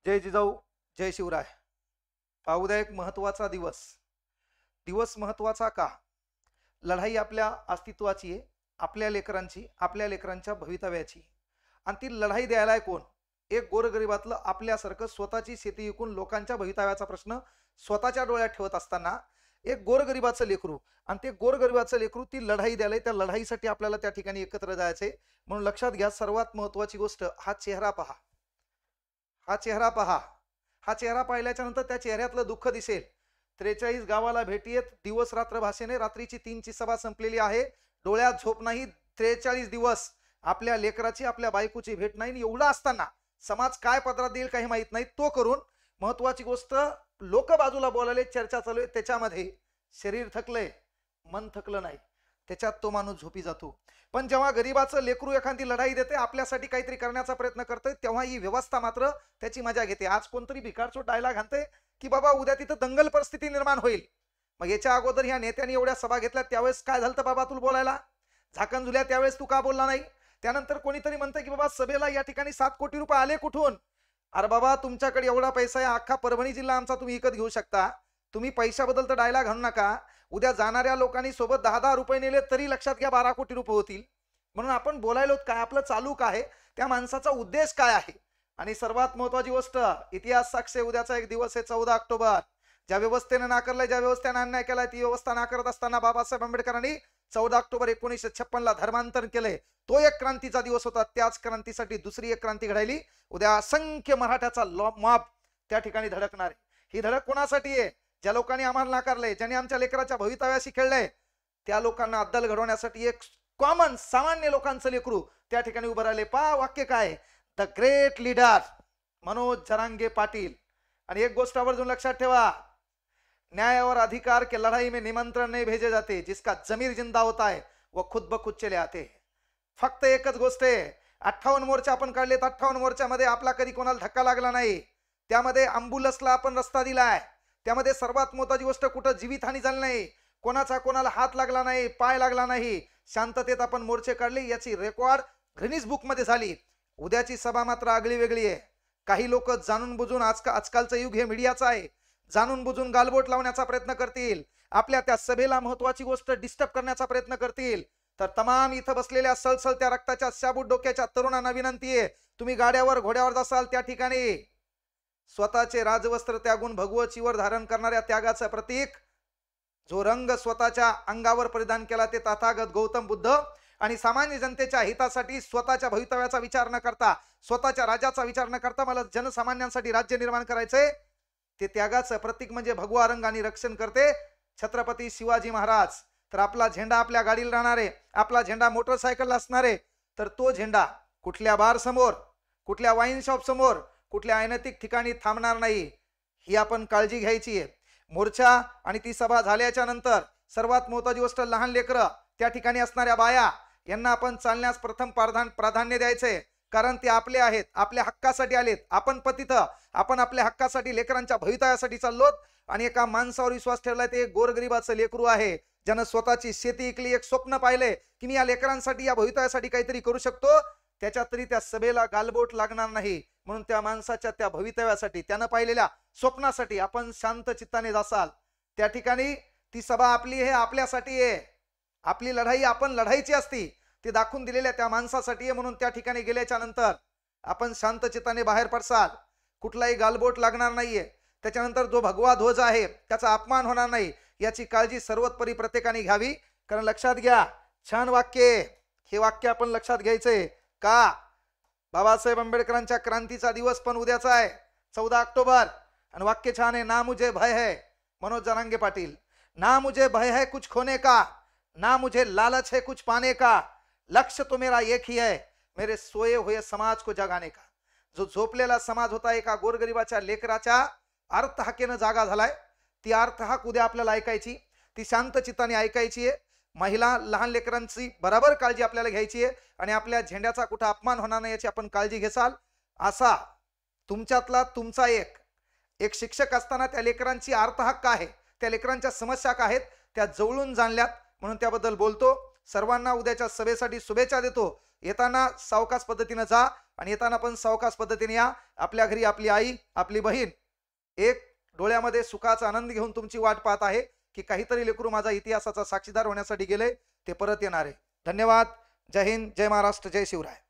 जय जिजाऊ, जय शिवराय. उद्या एक महत्वाचा दिवस. दिवस महत्वाचा का? लढाई आपल्या अस्तित्वाची आहे, आपल्या लेकरांची, आपल्या लेकरांच्या भवितव्याची. आणि ती लढाई द्यायला कोण? एक गोरगरिबातलं आपल्यासारखं स्वतःची शेती विकून लोकांच्या भवितव्याचा प्रश्न स्वतःच्या डोळ्यात ठेवत असताना एक गोरगरिबाचं लेकरू, आणि ते गोरगरिबाचं लेकरू ती लढाई द्यायला, त्या लढाईसाठी आपल्याला त्या ठिकाणी एकत्र जायचे. म्हणून लक्षात घ्या, सर्वात महत्वाची गोष्ट हा चेहरा पहा. हा चेहरा पहा. हा चेहरा पाहिल्याच्या नंतर त्या चेहऱ्यातलं दुःख दिसेल. 43 गावाला भेटी आहेत, दिवस रात्र भाषेने. रात्रीची 3ची सभा संपलेली आहे, डोळ्यात झोप नाही. 43 दिवस आपल्या लेकराची, आपल्या बायकोची भेट नाही. एवढं असताना समाज काय पदरात देईल काही माहित नाही. तो करून महत्वाची गोष्ट, लोक बाजूला बोलायले, चर्चा चालू आहे, त्याच्यामध्ये शरीर थकलंय, मन थकलं नाही, त्याच्यात तो माणूस झोपी जातो. पण जेव्हा गरीबाचं लेकरू एखादी लढाई देते, आपल्यासाठी काहीतरी करण्याचा प्रयत्न करते, तेव्हा ही व्यवस्था मात्र त्याची मजा घेते. आज कोणतरी भिकारचो डायलॉग आणते की बाबा उद्या तिथं दंगल परिस्थिती निर्माण होईल. मग याच्या अगोदर ह्या नेत्यांनी एवढ्या सभा घेतल्या, त्यावेळेस काय झालं बाबा तुला बोलायला? झाकण झुल्या त्यावेळेस तू का बोलला नाही? त्यानंतर कोणीतरी म्हणतं की बाबा सभेला या ठिकाणी 7 कोटी रुपये आले कुठून? अरे बाबा, तुमच्याकडे एवढा पैसा आहे, अख्खा परभणी जिल्हा आमचा तुम्ही विकत घेऊ शकता. तुम्ही पैशाबद्दल तर डायलॉग घालू नका. उद्या जाणाऱ्या लोकांनी सोबत 10-10 रुपये नेले तरी लक्षात घ्या 12 कोटी रुपये होतील. म्हणून आपण बोलायलो काय, आपलं चालू काय, त्या माणसाचा उद्देश काय आहे. आणि सर्वात महत्वाची गोष्ट, इतिहास साक्ष, उद्याचा एक दिवस आहे 14 ऑक्टोबर. ज्या व्यवस्थेने नाकारलंय, ज्या व्यवस्थेने अन्याय केलाय, ती व्यवस्था नाकारत असताना बाबासाहेब आंबेडकरांनी 14 ऑक्टोबर 1956 धर्मांतरण केले. तो एक क्रांतीचा दिवस होता. त्याच क्रांतीसाठी दुसरी एक क्रांती घडायली. उद्या असंख्य मराठ्याचा मॉब त्या ठिकाणी धडकणार आहे. ही धडक कोणासाठी आहे? ज्या लोकांनी आम्हाला नाकारलंय, ज्यांनी आमच्या लेकराच्या भवितव्याशी खेळलंय, त्या लोकांना अद्दल घडवण्यासाठी एक कॉमन सामान्य लोकांचं लेकरू त्या ठिकाणी उभं राहिले. वाक्य काय? The great leader Manoj Jarange Patil. आणि एक गोष्ट आवर्जून लक्षात ठेवा, न्याय और अधिकार के लड़ाई में निमंत्रण नहीं भेजे जाते, जिसका जमीर जिंदा होता है वो खुद ब खुद चले आते. फक्त एकच गोष्ट आहे, 58 मोर्चा आपण काढलेत. 58 मोर्चामध्ये आपला कधी कोणाला धक्का लागला नाही. त्यामध्ये अँब्युलन्सला आपण रस्ता दिलाय. त्यामध्ये सर्वात महत्वाची गोष्ट, कुठं जीवितहानी झाली नाही, कोणाचा कोणाला हात लागला नाही, पाय लागला नाही. शांततेत आपण मोर्चे काढले, याची रेकॉर्ड गिनीज बुक मध्ये झाली. उद्याची सभा मात्र आगळी वेगळी आहे. काही लोक जाणून बुजून, आजकालचं युग हे मीडियाचं आहे, जाणून बुजून गालबोट लावण्याचा प्रयत्न करतील. आपल्या त्या सभेला महत्वाची गोष्ट डिस्टर्ब करण्याचा प्रयत्न करतील. तर तमाम इथं बसलेल्या सळसळत्या रक्ताच्या शाबूत डोक्याच्या तरुणांना विनंती आहे, तुम्ही गाड्यावर घोड्यावर जासाल, त्या ठिकाणी स्वतःचे राजवस्त्र त्यागून भगवं चिवर धारण करणाऱ्या त्यागाचं प्रतीक, जो रंग स्वतःच्या अंगावर परिधान केला, ते तथागत गौतम बुद्ध. आणि सामान्य जनतेच्या हितासाठी स्वतःच्या भवितव्याचा विचार न करता, स्वतःच्या राज्याचा विचार न करता, मला जनसामान्यांसाठी राज्य निर्माण करायचंय, ते त्यागाचं प्रतीक म्हणजे भगवा रंग. आणि रक्षण करते छत्रपती शिवाजी महाराज. तर आपला झेंडा आपल्या गाडीला राहणार आहे, आपला झेंडा मोटरसायकलला असणार आहे. तर तो झेंडा कुठल्या बार समोर, कुठल्या वाईन शॉप समोर, कुठल्या अनैतिक ठिकाणी थांबणार नाही, ही आपण काळजी घ्यायची आहे. मोर्चा आणि ती सभा झाल्याच्या नंतर सर्वात महत्त्वाची गोष्ट, लहान लेकरं, त्या ठिकाणी असणाऱ्या बाया, यांना आपण चालण्यास प्रथम प्राधान्य द्यायचंय. कारण ते आपले आहेत, आपल्या हक्कासाठी आलेत. आपण पतित, आपण आपल्या हक्कासाठी, लेकरांच्या भवितव्यासाठी चाललोत. आणि एका माणसावर विश्वास ठेवलाय, ते गोरगरिबाचं लेकरू आहे, ज्यानं स्वतःची शेती इकली, एक स्वप्न पाहिले की मी या लेकरांसाठी, या भवितव्यासाठी काहीतरी करू शकतो. त्याच्यात तरी त्या सभेला गालबोट लागणार नाही. म्हणून त्या माणसाच्या त्या भवितव्यासाठी, त्यानं पाहिलेल्या स्वप्नासाठी आपण शांत चित्ताने जासाल. त्या ठिकाणी ती सभा आपली आहे, आपल्यासाठी आहे. आपली लढाई आपण लढाईची असती, ती दाखवून दिलेल्या त्या माणसासाठी आहे. म्हणून त्या ठिकाणी गेल्याच्या नंतर आपण शांत चित्ताने बाहेर पडसाल, कुठलाही गालबोट लागणार नाहीये. त्याच्यानंतर जो भगवा ध्वज आहे त्याचा अपमान होणार नाही, याची काळजी सर्वोपरी प्रत्येकाने घ्यावी. कारण लक्षात घ्या, छान वाक्य, हे वाक्य आपण लक्षात घ्यायचंय का? बाबासाहेब आंबेडकरांच्या क्रांतीचा दिवस पण उद्याचा आहे 14 ऑक्टोबर. आणि वाक्य छान आहे, ना मुझे भय है, मनोज जरांगे पाटील. ना मुझे भय है कुछ खोने का, ना मुझे लालच है कुछ पाने का, लक्ष्य तो मेरा एक ही है, मेरे सोए हुए समाज को जगाने का. जो झोपलेला समाज होता, एका गोरगरिबाच्या लेकराच्या अर्थहाकेनं जागा झालाय. ती अर्थहाक उद्या आपल्याला ऐकायची, ती शांत चित्ताने ऐकायची आहे. महिला, लहान लेकरांची बरोबर काळजी आपल्याला घ्यायची आहे. आणि आपल्या झेंड्याचा कुठं अपमान होणार नाही याची आपण काळजी घेसाल. असा तुमच्यातला तुमचा एक शिक्षक असताना त्या लेकरांची अर्थहक्क आहे, त्या लेकरांच्या समस्या काय आहेत त्या जवळून जाणल्यात, म्हणून त्याबद्दल बोलतो. सर्वांना उद्याच्या सभेसाठी शुभेच्छा देतो. येताना सावकाश पद्धतीने जा. आणि येताना पण सावकाश पद्धतीने या. आपल्या घरी आपली आई आपली बहीण एक डोळ्यामध्ये सुखाचा आनंद घेऊन तुमची वाट पाहत आहे की काहीतरी लेकरू माझा इतिहासाचा साक्षीदार होण्यासाठी गेले, ते परत येणार आहे. धन्यवाद. जय हिंद, जय महाराष्ट्र, जय शिवराय.